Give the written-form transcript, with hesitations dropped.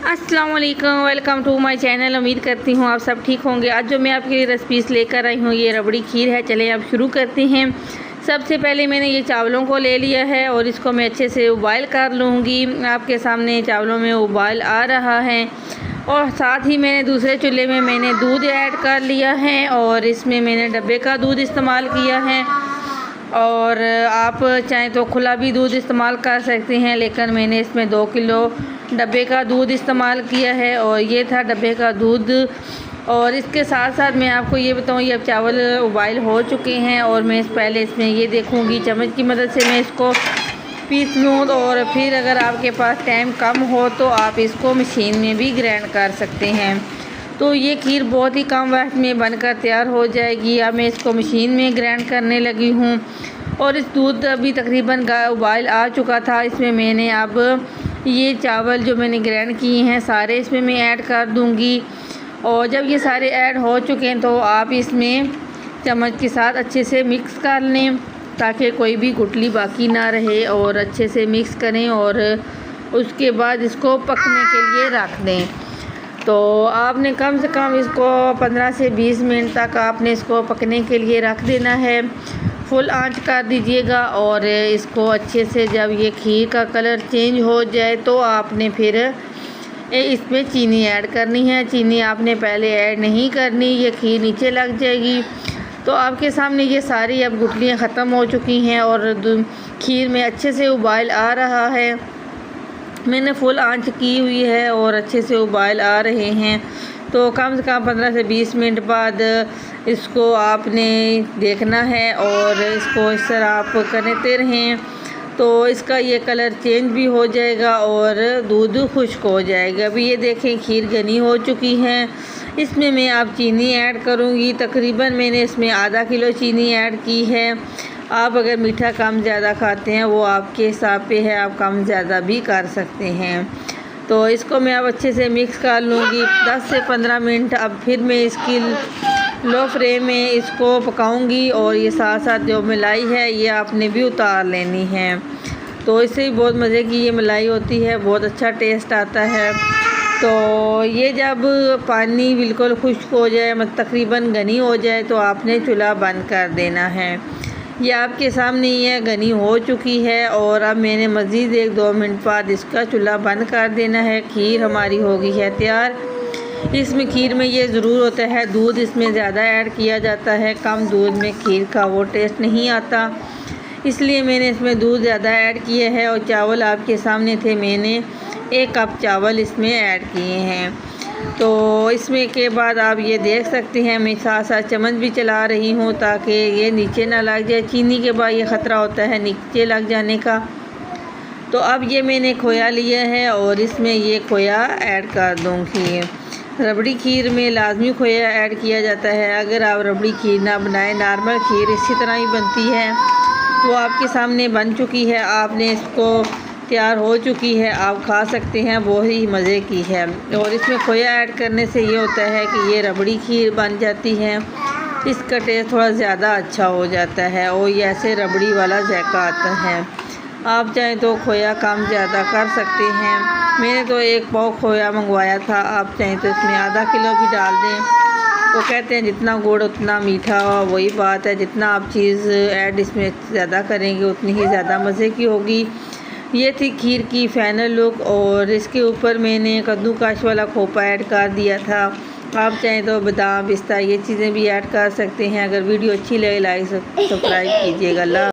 अस्सलाम वालेकुम, welcome to my channel. उम्मीद करती हूँ आप सब ठीक होंगे। आज जो मैं आपके लिए रेसिपीज़ लेकर आई हूँ ये रबड़ी खीर है। चलें अब शुरू करते हैं। सबसे पहले मैंने ये चावलों को ले लिया है और इसको मैं अच्छे से उबाल कर लूँगी। आपके सामने चावलों में उबाल आ रहा है और साथ ही मैंने दूसरे चूल्हे में मैंने दूध ऐड कर लिया है और इसमें मैंने डब्बे का दूध इस्तेमाल किया है और आप चाहें तो खुला भी दूध इस्तेमाल कर सकते हैं, लेकिन मैंने इसमें 2 किलो डब्बे का दूध इस्तेमाल किया है और ये था डब्बे का दूध। और इसके साथ साथ मैं आपको ये बताऊँ, ये अब चावल उबाइल हो चुके हैं और मैं पहले इसमें ये देखूँगी चम्मच की मदद से मैं इसको पीस लूँ। और फिर अगर आपके पास टाइम कम हो तो आप इसको मशीन में भी ग्राइंड कर सकते हैं। तो ये खीर बहुत ही कम वक्त में बनकर तैयार हो जाएगी। अब मैं इसको मशीन में ग्राइंड करने लगी हूँ और इस दूध अभी तकरीबन उबाल आ चुका था। इसमें मैंने अब ये चावल जो मैंने ग्राइंड किए हैं सारे इसमें मैं ऐड कर दूँगी। और जब ये सारे ऐड हो चुके हैं तो आप इसमें चम्मच के साथ अच्छे से मिक्स कर लें ताकि कोई भी गुठली बाकी ना रहे, और अच्छे से मिक्स करें और उसके बाद इसको पकने के लिए रख दें। तो आपने कम से कम इसको 15 से 20 मिनट तक आपने इसको पकने के लिए रख देना है। फुल आंच कर दीजिएगा और इसको अच्छे से जब ये खीर का कलर चेंज हो जाए तो आपने फिर इसमें चीनी ऐड करनी है। चीनी आपने पहले ऐड नहीं करनी, ये खीर नीचे लग जाएगी। तो आपके सामने ये सारी अब गुठलियाँ ख़त्म हो चुकी हैं और खीर में अच्छे से उबाल आ रहा है। मैंने फुल आंच की हुई है और अच्छे से उबाल आ रहे हैं। तो कम से कम 15 से 20 मिनट बाद इसको आपने देखना है और इसको इस तरह आप करते रहें तो इसका ये कलर चेंज भी हो जाएगा और दूध खुश्क हो जाएगा। अभी ये देखें खीर घनी हो चुकी है। इसमें मैं अब चीनी ऐड करूँगी। तकरीबन मैंने इसमें आधा किलो चीनी ऐड की है। आप अगर मीठा कम ज़्यादा खाते हैं वो आपके हिसाब पे है, आप कम ज़्यादा भी कर सकते हैं। तो इसको मैं अब अच्छे से मिक्स कर लूँगी 10 से 15 मिनट। अब फिर मैं इसकी लो फ्लेम में इसको पकाऊंगी और ये साथ साथ जो मलाई है ये आपने भी उतार लेनी है। तो इससे भी बहुत मज़े की ये मलाई होती है, बहुत अच्छा टेस्ट आता है। तो ये जब पानी बिल्कुल खुश्क हो जाए, मतलब तकरीबन घनी हो जाए, तो आपने चूल्हा बंद कर देना है। ये आपके सामने ये घनी हो चुकी है और अब मैंने मज़ीद 1-2 मिनट बाद इसका चूल्हा बंद कर देना है। खीर हमारी हो गई है तैयार। इसमें खीर में ये ज़रूर होता है दूध इसमें ज़्यादा ऐड किया जाता है, कम दूध में खीर का वो टेस्ट नहीं आता, इसलिए मैंने इसमें दूध ज़्यादा ऐड किए है। और चावल आपके सामने थे, मैंने 1 कप चावल इसमें ऐड किए हैं। तो इसमें के बाद आप ये देख सकते हैं मैं साथ साथ चम्मच भी चला रही हूँ ताकि ये नीचे ना लग जाए। चीनी के बाद ये ख़तरा होता है नीचे लग जाने का। तो अब ये मैंने खोया लिया है और इसमें ये खोया ऐड कर दूँगी। रबड़ी खीर में लाजमी खोया ऐड किया जाता है। अगर आप रबड़ी खीर ना बनाएं, नॉर्मल खीर इसी तरह ही बनती है। वो आपके सामने बन चुकी है, आपने इसको तैयार हो चुकी है, आप खा सकते हैं, बहुत ही मज़े की है। और इसमें खोया ऐड करने से ये होता है कि ये रबड़ी खीर बन जाती है, इसका टेस्ट थोड़ा ज़्यादा अच्छा हो जाता है और ये ऐसे रबड़ी वाला जायका आता है। आप चाहें तो खोया कम ज़्यादा कर सकते हैं। मैंने तो 1 पाव खोया मंगवाया था, आप चाहें तो इसमें आधा किलो भी डाल दें। वो कहते हैं जितना गुड़ उतना मीठा, वही बात है, जितना आप चीज़ ऐड इसमें ज़्यादा करेंगे उतनी ही ज़्यादा मज़े की होगी। ये थी खीर की फ़ाइनल लुक और इसके ऊपर मैंने कद्दूकस वाला खोपा ऐड कर दिया था। आप चाहें तो बादाम, पिस्ता ये चीज़ें भी ऐड कर सकते हैं। अगर वीडियो अच्छी लगे लाइक सब्सक्राइब कीजिएगा।